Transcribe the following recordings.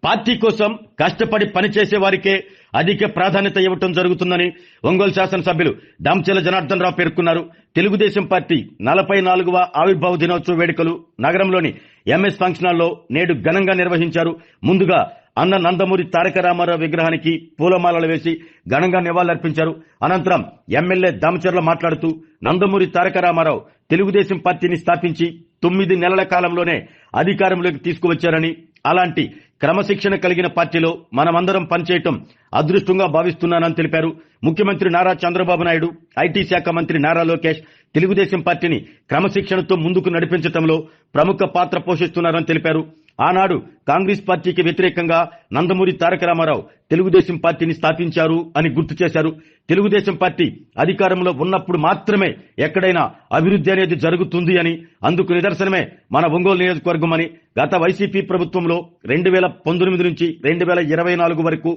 Party కోసం కష్టపడి పనిచేసే వారికే అధిక ప్రాధాన్యత ఇవ్వటం జరుగుతుందని ఒంగోలు శాసనసభ్యులు దామచర్ల జనార్దన్ రావు పేర్కొన్నారు. తెలుగుదేశం పార్టీ 44వ ఆవిర్భావ దినోత్సవ వేడుకలు నగరంలోని ఎంఎస్ ఫంక్షన్ హాల్లో నేడు ఘనంగా నిర్వహించారు. ముందుగా అన్న నందమూరి తారక రామారావు విగ్రహానికి పూలమాలలు వేసి ఘనంగా నివాళులర్పించారు. అనంతరం ఎమ్మెల్యే దామచర్ల మాట్లాడుతూ నందమూరి తారక రామారావు తెలుగుదేశం పార్టీని స్థాపించి 9 నెలల కాలంలోనే అధికారంలోకి తీసుకువచ్చారని, అలాంటి క్రమశిక్షణ కలిగిన పార్టీలో మనమందరం పనిచేయటం అదృష్టంగా భావిస్తున్నానని తెలిపారు. ముఖ్యమంత్రి నారా చంద్రబాబు నాయుడు, ఐటీ శాఖ మంత్రి నారా లోకేష్ తెలుగుదేశం పార్టీని క్రమశిక్షణతో ముందుకు నడిపించడంలో ప్రముఖ పాత్ర పోషిస్తున్నారని తెలిపారు. ఆనాడు కాంగ్రెస్ పార్టీకి వ్యతిరేకంగా నందమూరి తారక రామారావు తెలుగుదేశం పార్టీని స్థాపించారు అని గుర్తు చేశారు. తెలుగుదేశం పార్టీ అధికారంలో ఉన్నప్పుడు మాత్రమే ఎక్కడైనా అభివృద్ధి అనేది జరుగుతుంది అని, అందుకు నిదర్శనమే మన ఒంగోలు నియోజకవర్గం అని, గత వైసీపీ ప్రభుత్వంలో 2019 నుంచి 2024 వరకు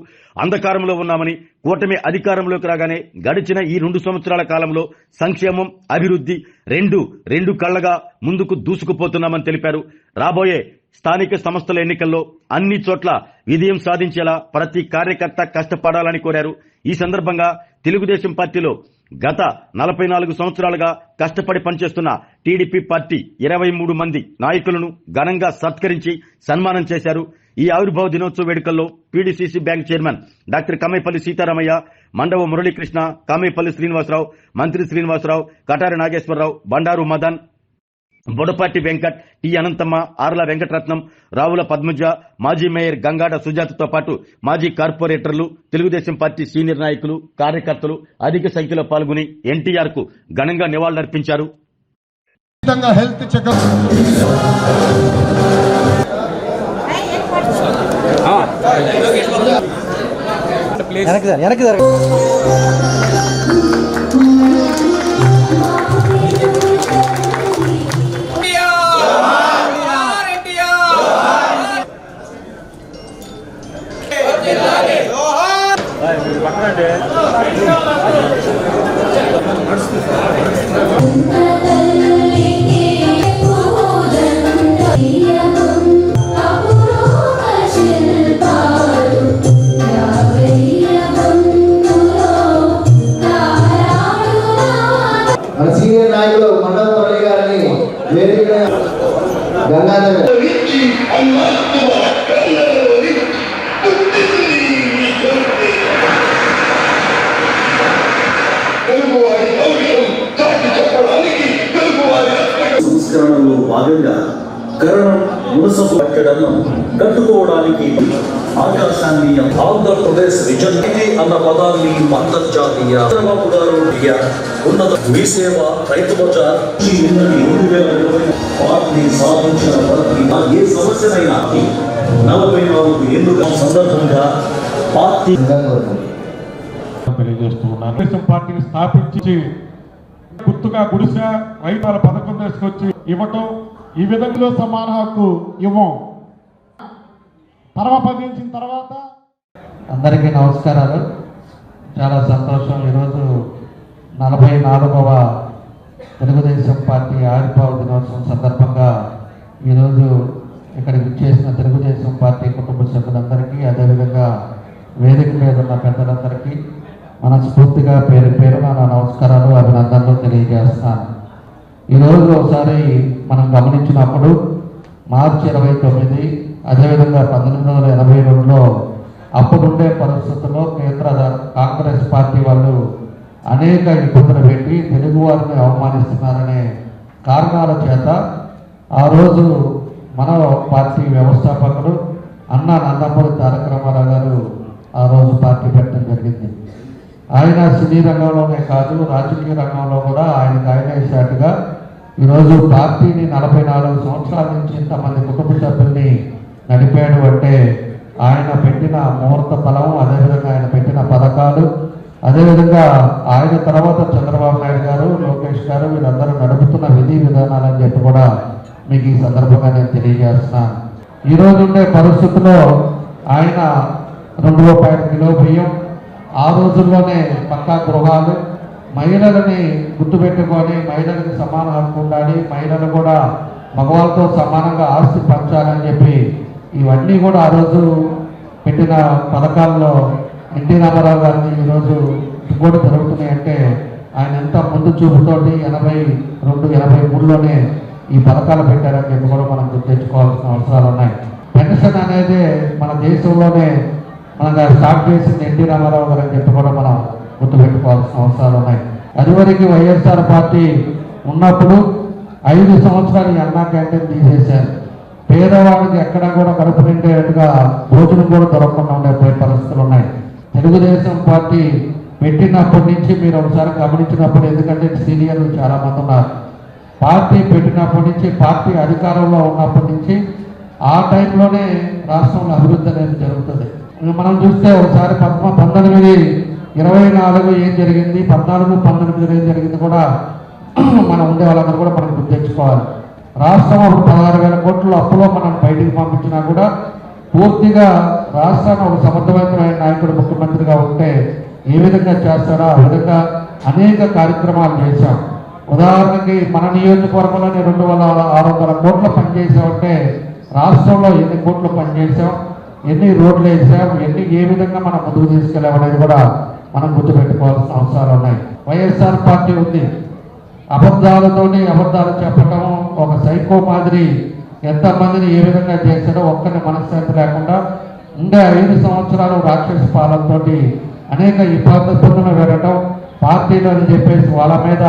అంధకారంలో ఉన్నామని, కూటమి అధికారంలోకి రాగానే గడిచిన ఈ 2 సంవత్సరాల కాలంలో సంక్షేమం, అభివృద్ధి రెండు కళ్లగా ముందుకు దూసుకుపోతున్నామని తెలిపారు. రాబోయే స్థానిక సంస్థల ఎన్నికల్లో అన్ని చోట్ల విజయం సాధించేలా ప్రతి కార్యకర్త కష్టపడాలని కోరారు. ఈ సందర్భంగా తెలుగుదేశం పార్టీలో గత 44 సంవత్సరాలుగా కష్టపడి పనిచేస్తున్న టీడీపీ పార్టీ 23 మంది నాయకులను ఘనంగా సత్కరించి సన్మానం చేశారు. ఈ ఆవిర్భావ దినోత్సవ వేడుకల్లో PDCC bank chairman doctor Kammepalli Sitaramayya, Mandava Muralikrishna, Kamepalli Srinivasarao, Mantri Srinivasarao, Katari Nageswararao, Bandaru Madan, Bodapati Venkat, T Anantamma, Arla Venkataratnam, Ravula Padmaja, మాజీ మేయర్ గంగాడ సుజాతతో పాటు మాజీ కార్పొరేటర్లు, తెలుగుదేశం పార్టీ సీనియర్ నాయకులు, కార్యకర్తలు అధిక సంఖ్యలో పాల్గొని ఎన్టీఆర్ కు ఘనంగా నివాళులర్పించారు. హెల్త్ చెకప్ సీనియర్ నాయకులు మండల మురళి గారిని వేదిక గంగాధర్ సంస్కరణలో భాగంగా కరణం మునసపు కట్టడం కట్టుకోవడానికి ఆకాశాన్ని ఆంధ్రప్రదేశ్ విజన్కి అన్న పదాన్ని అంతర్జాతీయ చంద్రబాబు గారు ఉన్నత మీ సేవ రైతు బజార్ 2020 పార్టీ సాధించిన ప్రతి ఏ సమస్యనైనా 44 ఎన్నికల సందర్భంగా పార్టీ తెలియజేస్తున్నాను. తెలుగుదేశం పార్టీని స్థాపించి గుర్తుగా గుడిసె రైతుల పథకం తీసుకొచ్చి ఇవ్వటం, ఈ విధంగా సమాన హక్కు ఇవ్వం. పరమపదించిన తర్వాత అందరికీ నమస్కారాలు. చాలా సంతోషం. ఈరోజు 44వ తెలుగుదేశం పార్టీ ఆవిర్భావ దినోత్సవం సందర్భంగా ఈరోజు ఇక్కడికి విచ్చేసిన తెలుగుదేశం పార్టీ కుటుంబ సభ్యులందరికీ, అదేవిధంగా వేదిక మీద ఉన్న పెద్దలందరికీ మనస్ఫూర్తిగా పేరు పేరున నా నమస్కారాలు, అభినందనలు తెలియజేస్తున్నాను. ఈరోజు ఒకసారి మనం గమనించినప్పుడు మార్చి 29, అదేవిధంగా 1982లో అప్పుడుండే పరిస్థితుల్లో కేంద్ర కాంగ్రెస్ పార్టీ వాళ్ళు అనేక ఇబ్బందులు పెట్టి తెలుగు వారిని అవమానిస్తున్నారనే కారణాల చేత ఆ రోజు మన పార్టీ వ్యవస్థాపకుడు అన్న నందమూరి తారక రామారావు గారు ఆ రోజు పార్టీ పెట్టడం జరిగింది. ఆయన సినీ రంగంలోనే కాదు, రాజకీయ రంగంలో కూడా ఆయనే సాటుగా ఈరోజు పార్టీని 44 సంవత్సరాల నుంచి ఇంతమంది కుటుంబ సభ్యుల్ని నడిపాడు అంటే ఆయన పెట్టిన ముహూర్త ఫలం, అదేవిధంగా ఆయన పెట్టిన పథకాలు, అదేవిధంగా ఆయన తర్వాత చంద్రబాబు నాయుడు గారు, లోకేష్ గారు వీళ్ళందరూ నడుపుతున్న విధి విధానాలని చెప్పి కూడా మీకు ఈ సందర్భంగా నేను తెలియజేస్తున్నాను. ఈరోజు ఉండే పరిస్థితుల్లో ఆయన 2 రూపాయల కిలో బియ్యం, ఆ రోజుల్లోనే పక్కా గృహాలు, మహిళలని గుర్తుపెట్టుకొని మహిళలకు సమాన హక్కు ఉండాలి, మహిళలు కూడా మగవాళ్ళతో సమానంగా ఆస్తి పంచాలని చెప్పి ఇవన్నీ కూడా ఆ రోజు పెట్టిన పథకాల్లో ఎన్టీ రామారావు గారిని ఈరోజు కూడా జరుగుతున్నాయంటే ఆయన ఎంత ముందు చూపుతోటి 82, 83లోనే ఈ పథకాలు పెట్టారని చెప్పి కూడా మనం గుర్తించుకోవాల్సిన అవసరాలు ఉన్నాయి. పెన్షన్ అనేది మన దేశంలోనే మనం స్టార్ట్ చేసింది ఎన్టీ రామారావు గారు అని చెప్పి కూడా మనం గుర్తుపెట్టుకోవాల్సిన అవసరాలు ఉన్నాయి. అదివరకు వైఎస్ఆర్ పార్టీ ఉన్నప్పుడు 5 సంవత్సరాలు ఈ అన్నా క్యాంటీన్ తీసేశారు. పేదవాళ్ళకి ఎక్కడా కూడా కడుపు నిండేట్టుగా భోజనం కూడా దొరకకుండా ఉండే పరిస్థితులు ఉన్నాయి. తెలుగుదేశం పార్టీ పెట్టినప్పటి నుంచి మీరు ఒకసారి గమనించినప్పుడు, ఎందుకంటే సీనియర్లు చాలామంది ఉన్నారు, పార్టీ పెట్టినప్పటి నుంచి పార్టీ అధికారంలో ఉన్నప్పటి నుంచి ఆ టైంలోనే రాష్ట్రంలో అభివృద్ధి అనేది జరుగుతుంది. మనం చూస్తే ఒకసారి 19, 24 ఏం జరిగింది, 14, 19 ఏం జరిగింది కూడా మనం ఉండే వాళ్ళందరూ కూడా మనం గుర్తించుకోవాలి. రాష్ట్రం ఒక 16,000 కోట్ల అప్పులో మనం బయటికి పంపించినా కూడా పూర్తిగా రాష్ట్రాన్ని ఒక సమర్థవంతమైన నాయకుడు ముఖ్యమంత్రిగా ఉంటే ఏ విధంగా చేస్తారో ఆ విధంగా అనేక కార్యక్రమాలు చేశాం. ఉదాహరణకి మన నియోజకవర్గంలోనే 2,600 కోట్ల పనిచేసామంటే రాష్ట్రంలో ఎన్ని కోట్లు పనిచేసాం, ఎన్ని రోడ్లు వేసాం, ఏ విధంగా మనం ముందుకు తీసుకెళ్ళాం అనేది కూడా మనం గుర్తుపెట్టుకోవాల్సిన అవసరాలు ఉన్నాయి. వైఎస్ఆర్ పార్టీ ఉంది, అబద్ధాలు చెప్పటం, ఒక సైకో మాదిరి ఎంతమందిని ఏ విధంగా చేశారో ఒక్కరిని మనశ్శాంతి లేకుండా ఉండే 5 సంవత్సరాలు రాక్షస పాలనతో అనేక ఇబ్బందులు పెట్టడం, పార్టీలు అని చెప్పేసి వాళ్ళ మీద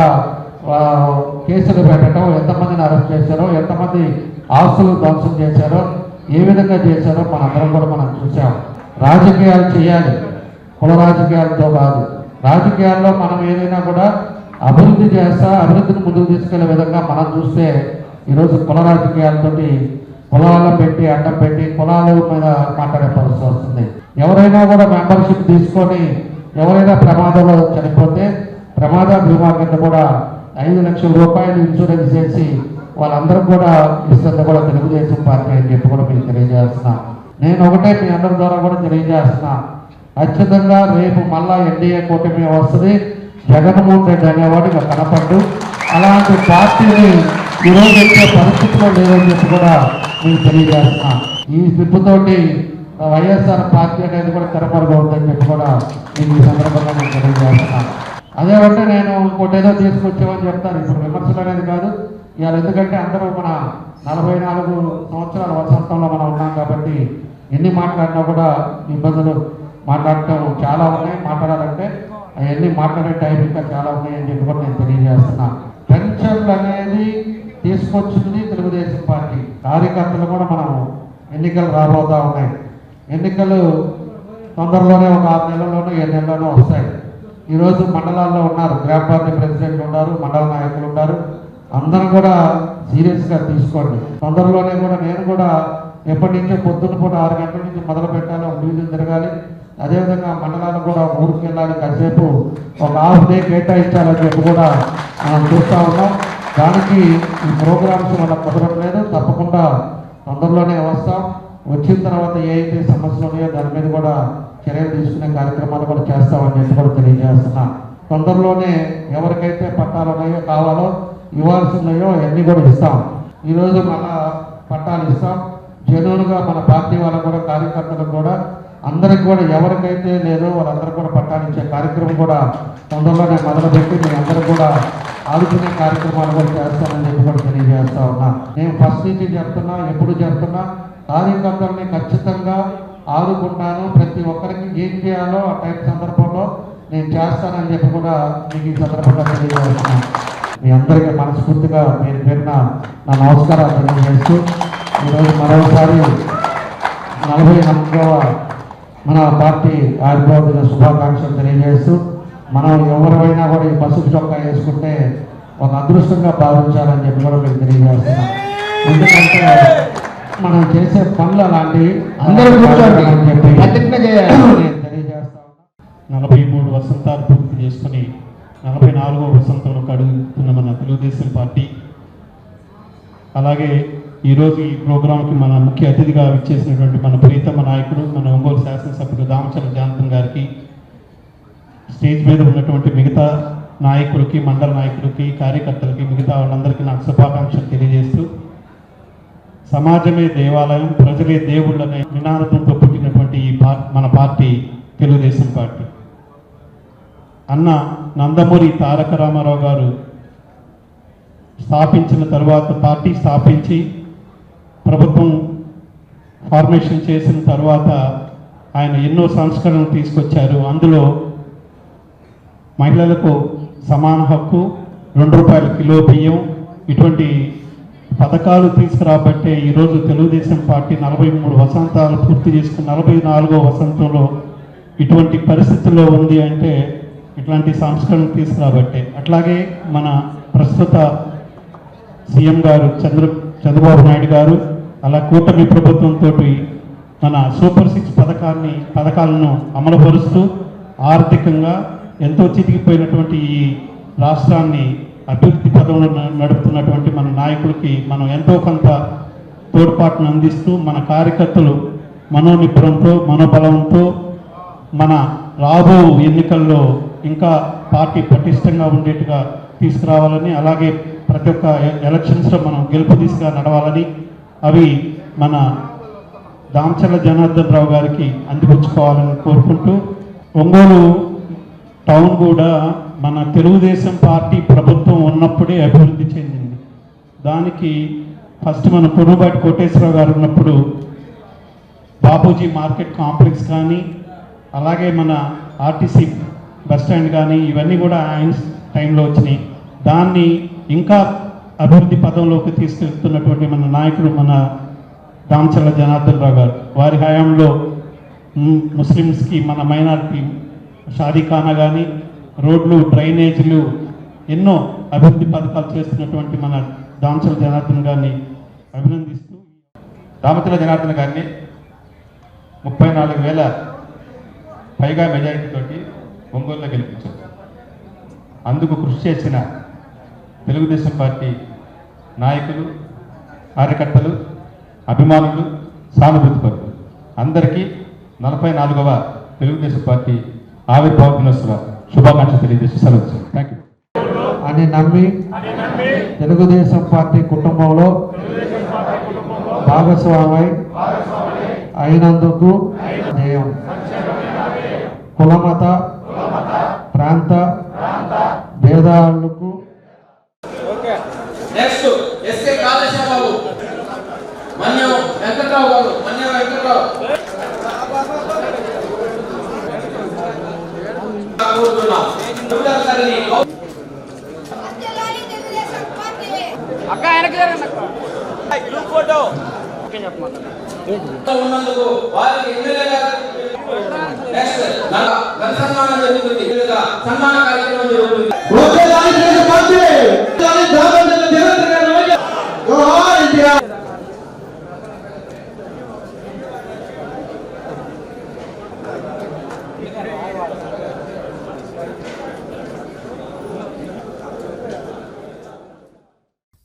కేసులు పెట్టడం, ఎంతమందిని అరెస్ట్ చేశారో, ఎంతమంది ఆస్తులు ధ్వంసం చేశారో, ఏ విధంగా చేశారో మనందరం కూడా మనం చూసాం. రాజకీయాలు చేయాలి, కుల రాజకీయాలతో కాదు. రాజకీయాల్లో మనం ఏదైనా కూడా అభివృద్ధి అభివృద్ధిని ముందుకు తీసుకెళ్లే విధంగా మనం చూస్తే ఈరోజు కుల రాజకీయాలతోటి కులాలను పెట్టి అడ్డం పెట్టి కులాల మీద మాట్లాడే పరిస్థితి వస్తుంది. ఎవరైనా కూడా మెంబర్షిప్ తీసుకొని ఎవరైనా ప్రమాదంలో చనిపోతే ప్రమాద బీమా కింద కూడా 5 లక్షల రూపాయలు ఇన్సూరెన్స్ చేసి వాళ్ళందరూ కూడా ఇస్తుంది కూడా తెలుగుదేశం పార్టీ అని చెప్పి కూడా మీకు తెలియజేస్తున్నా. నేను ఒకటే మీ అందరి ద్వారా కూడా తెలియజేస్తున్నా, ఖచ్చితంగా రేపు మళ్ళా ఎన్డీఏ కూటమి వస్తుంది. జగన్మోహన్ రెడ్డి అనేవాడు ఇక కనపడ్డు. అలాంటి పార్టీని ఈరోజు వచ్చే పరిస్థితిలో లేదని చెప్పి కూడా మీకు తెలియజేస్తున్నా. ఈ స్లిప్పుతోటి వైఎస్ఆర్ పార్టీ అనేది కూడా తెరపరగవుతుందని చెప్పి కూడా మీకు ఈ సందర్భంగా నేను తెలియజేస్తున్నా. అదే అంటే నేను ఇంకోటి ఏదో తీసుకొచ్చామని చెప్తారు. ఇప్పుడు విమర్శలు అనేది కాదు ఇవాళ, ఎందుకంటే అందరూ మన 44 సంవత్సరాల వసంతంలో మనం ఉన్నాం కాబట్టి ఎన్ని మాట్లాడినా కూడా ఇబ్బందులు మాట్లాడటం చాలా ఉన్నాయి. మాట్లాడాలంటే అవన్నీ మాట్లాడే టైం ఇంకా చాలా ఉన్నాయని చెప్పి కూడా నేను తెలియజేస్తున్నా. పెన్షన్లు అనేది తీసుకొచ్చింది తెలుగుదేశం పార్టీ. కార్యకర్తలు కూడా మనం ఎన్నికలు రాబోతా ఉన్నాయి. ఎన్నికలు తొందరలోనే ఒక 6 నెలల్లోనూ 7 నెలల్లోనూ వస్తాయి. ఈరోజు మండలాల్లో ఉన్నారు, గ్రామ పార్టీ ప్రెసిడెంట్లు ఉన్నారు, మండల నాయకులు ఉన్నారు. అందరూ కూడా సీరియస్గా తీసుకోండి. తొందరలోనే కూడా నేను కూడా ఎప్పటి నుంచో పొద్దున్న పూట 6 గంటల నుంచి మొదలు పెట్టాలి, ఒక డివిజన్ తిరగాలి. అదేవిధంగా మండలాలు కూడా ఊరికి వెళ్ళాలి, కాసేపు ఒక హాఫ్ డే కేటాయించాలని చెప్పి కూడా మనం చూస్తూ ఉన్నాం. దానికి ఈ ప్రోగ్రామ్స్ వల్ల కుదరట్లేదు. తప్పకుండా తొందరలోనే వస్తాం. వచ్చిన తర్వాత ఏ అయితే సమస్యలు ఉన్నాయో దాని మీద కూడా చర్యలు తీసుకునే కార్యక్రమాలు కూడా చేస్తామని చెప్పి కూడా తెలియజేస్తున్నా. తొందరలోనే ఎవరికైతే పట్టాలు ఉన్నాయో కావాలో ఇవ్వాల్సినాయో అన్నీ కూడా ఇస్తాం. ఈరోజు మన పట్టాలు ఇస్తాం. జెన్యూన్గా మన పార్టీ వాళ్ళకు కూడా కార్యకర్తలకు కూడా అందరికి కూడా ఎవరికైతే లేదో వాళ్ళందరూ కూడా పట్టాలు ఇచ్చే కార్యక్రమం కూడా తొందరలోనే మొదలుపెట్టి మీ అందరూ కూడా ఆదుకునే కార్యక్రమాలు కూడా చేస్తానని చెప్పి కూడా తెలియజేస్తా ఉన్నా. నేను ఫస్ట్ నుంచి చెప్తున్నా, ఎప్పుడు చెప్తున్నా, కార్యకర్తల్ని ఖచ్చితంగా ఆదుకుంటాను. ప్రతి ఒక్కరికి ఏం చేయాలో ఆ టైం సందర్భంలో నేను చేస్తానని చెప్పి కూడా మీకు ఈ సందర్భంగా తెలియజేస్తున్నాను. మీ అందరికీ మనస్ఫూర్తిగా పేరున నా నమస్కారాలు తెలియజేస్తూ ఈరోజు మరోసారి 44వ మన పార్టీ ఆవిర్భావ దిన శుభాకాంక్షలు తెలియజేస్తూ, మనం ఎవరైనా కూడా ఈ పసుపు చొక్కా వేసుకుంటే ఒక అదృష్టంగా భావించాలని చెప్పి కూడా మీకు తెలియజేస్తున్నాం. ఎందుకంటే మనం చేసే పనులు అలాంటివి అందరూ కూర్చోండి అని చెప్పి నేను తెలియజేస్తా ఉన్నా. 43 వసంతాలు పూర్తి చేసుకుని 44వ వసంతంలోకి అడుగుతున్న మన తెలుగుదేశం పార్టీ. అలాగే ఈరోజు ఈ ప్రోగ్రాంకి మన ముఖ్య అతిథిగా విచ్చేసినటువంటి మన ప్రియతమ నాయకుడు, మన ఒంగోలు శాసనసభ్యుడు దామచర్ల జనార్దన్ గారికి, స్టేజ్ మీద ఉన్నటువంటి మిగతా నాయకులకి, మండల నాయకులకి, కార్యకర్తలకి, మిగతా వాళ్ళందరికీ నాకు శుభాకాంక్షలు తెలియజేస్తూ, సమాజమే దేవాలయం, ప్రజలే దేవుళ్ళు అనే నినాదంతో పుట్టినటువంటి మన పార్టీ తెలుగుదేశం పార్టీ. అన్న నందమూరి తారక రామారావు గారు స్థాపించిన తర్వాత, పార్టీ స్థాపించి ప్రభుత్వం ఫార్మేషన్ చేసిన తర్వాత ఆయన ఎన్నో సంస్కరణలు తీసుకొచ్చారు. అందులో మహిళలకు సమాన హక్కు, ₹2 కిలో బియ్యం, ఇటువంటి పథకాలు తీసుకురాబట్టే ఈరోజు తెలుగుదేశం పార్టీ 43 వసంతాలు పూర్తి చేసుకుని 44వ వసంతంలో ఇటువంటి పరిస్థితుల్లో ఉంది అంటే ఇట్లాంటి సంస్కరణలు తీసుకురాబట్టే. అట్లాగే మన ప్రస్తుత సీఎం గారు చంద్రబాబు నాయుడు గారు, అలా కూటమి ప్రభుత్వంతో మన సూపర్ 6 పథకాలను అమలుపరుస్తూ ఆర్థికంగా ఎంతో చితికిపోయినటువంటి ఈ రాష్ట్రాన్ని అభివృద్ధి పదంలో నడుపుతున్నటువంటి మన నాయకులకి మనం ఎంతో కొంత తోడ్పాటును అందిస్తూ, మన కార్యకర్తలు మనోనిబ్బరంతో, మనోబలంతో మన రాబో ఎన్నికల్లో ఇంకా పార్టీ పటిష్టంగా ఉండేట్టుగా తీసుకురావాలని, అలాగే ప్రతి ఒక్క ఎలక్షన్స్లో మనం గెలుపు దిశగా నడవాలని, అవి మన దామచర్ల జనార్దన్ రావు గారికి అందిపుచ్చుకోవాలని కోరుకుంటూ, ఒంగోలు టౌన్ కూడా మన తెలుగుదేశం పార్టీ ప్రభుత్వం ఉన్నప్పుడే అభివృద్ధి చెందింది. దానికి ఫస్ట్ మన పురుబాటి కోటేశ్వరరావు గారు ఉన్నప్పుడు బాపూజీ మార్కెట్ కాంప్లెక్స్ కానీ, అలాగే మన ఆర్టీసీ బస్ స్టాండ్ కానీ, ఇవన్నీ కూడా ఆయన టైంలో వచ్చినాయి. దాన్ని ఇంకా అభివృద్ధి పదంలోకి తీసుకెళ్తున్నటువంటి మన నాయకుడు మన దామచర్ల జనార్దన్ రావు గారు, వారి హయాంలో ముస్లిమ్స్కి, మన మైనారిటీ షాదీఖానా కానీ, రోడ్లు, డ్రైనేజీలు, ఎన్నో అభివృద్ధి పథకాలు చేస్తున్నటువంటి మన దామచర్ల జనార్దన్ గారిని అభినందిస్తూ, దామచర్ల జనార్దన్ గారిని 34,000 పైగా మెజారిటీతోటి ఒంగోలులో గెలిపించారు. అందుకు కృషి చేసిన తెలుగుదేశం పార్టీ నాయకులు, కార్యకర్తలు, అభిమానులు, సానుభూతిపరులు అందరికీ 44వ తెలుగుదేశం పార్టీ ఆవిర్భావ దినోత్సవ శుభాకాంక్షలు తెలియజేసి సెలవు. Thank you. అని నమ్మి తెలుగుదేశం పార్టీ కుటుంబంలో భాగస్వామై అయినందుకు జయం. కులమత ప్రాంత భేదాలకు నెక్స్ట్ ఎస్కే కాళేశ్వరరావు, మన్యం వెంకట్రావు గారు, మన్యం వెంకట్రావు అక్క వెనక్కి ఫోటో ఉన్నందుకు వారికి ఎమ్మెల్యేగా నెక్స్ట్ సన్మానం జరుగుతుంది, సన్మాన కార్యక్రమం జరుగుతుంది.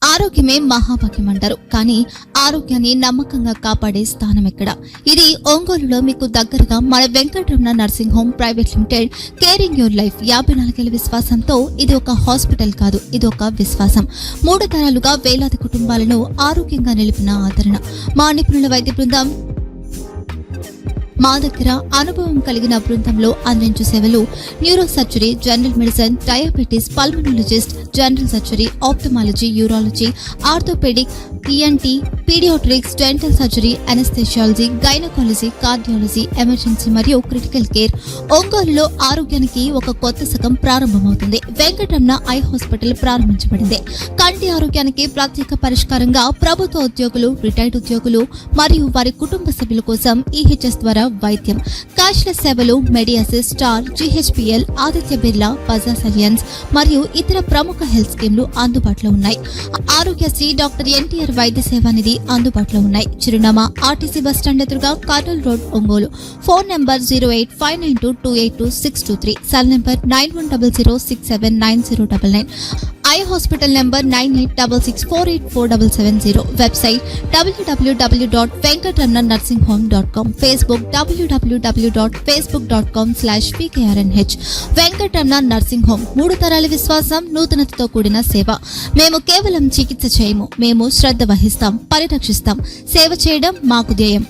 ఆరోగ్యమే మహాభాగ్యం అంటారు, కానీ ఆరోగ్యాన్ని నమ్మకంగా కాపాడే స్థానం ఎక్కడ? ఇది ఒంగోలులో మీకు దగ్గరగా మన Venkataramana nursing home private limited, caring your life 54 ఏళ్ల విశ్వాసంతో. ఇది ఒక హాస్పిటల్ కాదు, ఇది ఒక విశ్వాసం. 3 తరాలుగా వేలాది కుటుంబాలను ఆరోగ్యంగా నిలిపిన ఆదరణ. మా నిపుణుల వైద్య బృందం మా దగ్గర అనుభవం కలిగిన బృందంలో అందించే సేవలు: neuro surgery, general medicine, diabetes, pulmonologist, general surgery, ophthalmology, urology, orthopedic, ENT, pediatrics, dental surgery, anesthesiology, gynaecology, cardiology, emergency మరియు క్రిటికల్ కేర్. ఒంగోలులో ఆరోగ్యానికి ఒక కొత్త శకం ప్రారంభమవుతుంది. వెంకటరమణ ఐ హాస్పిటల్ ప్రారంభించబడింది. కంటి ఆరోగ్యానికి ప్రత్యేక పరిష్కారంగా ప్రభుత్వ ఉద్యోగులు, రిటైర్డ్ ఉద్యోగులు మరియు వారి కుటుంబ సభ్యుల కోసం ఈహెచ్ఎస్ ద్వారా వైద్యం. క్యాష్లెస్ సేవలు Medi Assist, Star, GHPL, Aditya Birla, Bajaj Allianz మరియు ఇతర ప్రముఖ హెల్త్ స్కీమ్లు అందుబాటులో ఉన్నాయి. ఆరోగ్యశ్రీ, డాక్టర్ ఎన్టీఆర్ వైద్య సేవా నిధి అందుబాటులో ఉన్నాయి. చిరునామా ఆర్టీసీ బస్ స్టాండ్ ఎదురుగా, Kurnool road, Ongole. Phone number 08592282623, cell number 9100679099. Eye hospital number 9866484770. Website www.venkatramannursing.com. Facebook www.facebook.com/pkrnh. Venkataramana nursing home, 3 తరాల విశ్వాసం, నూతనతతో కూడిన సేవ. మేము కేవలం చికిత్స చేయము, మేము శ్రద్ధ వహిస్తాం, పరిరక్షిస్తాం. సేవ చేయడం మాకు ధ్యేయం.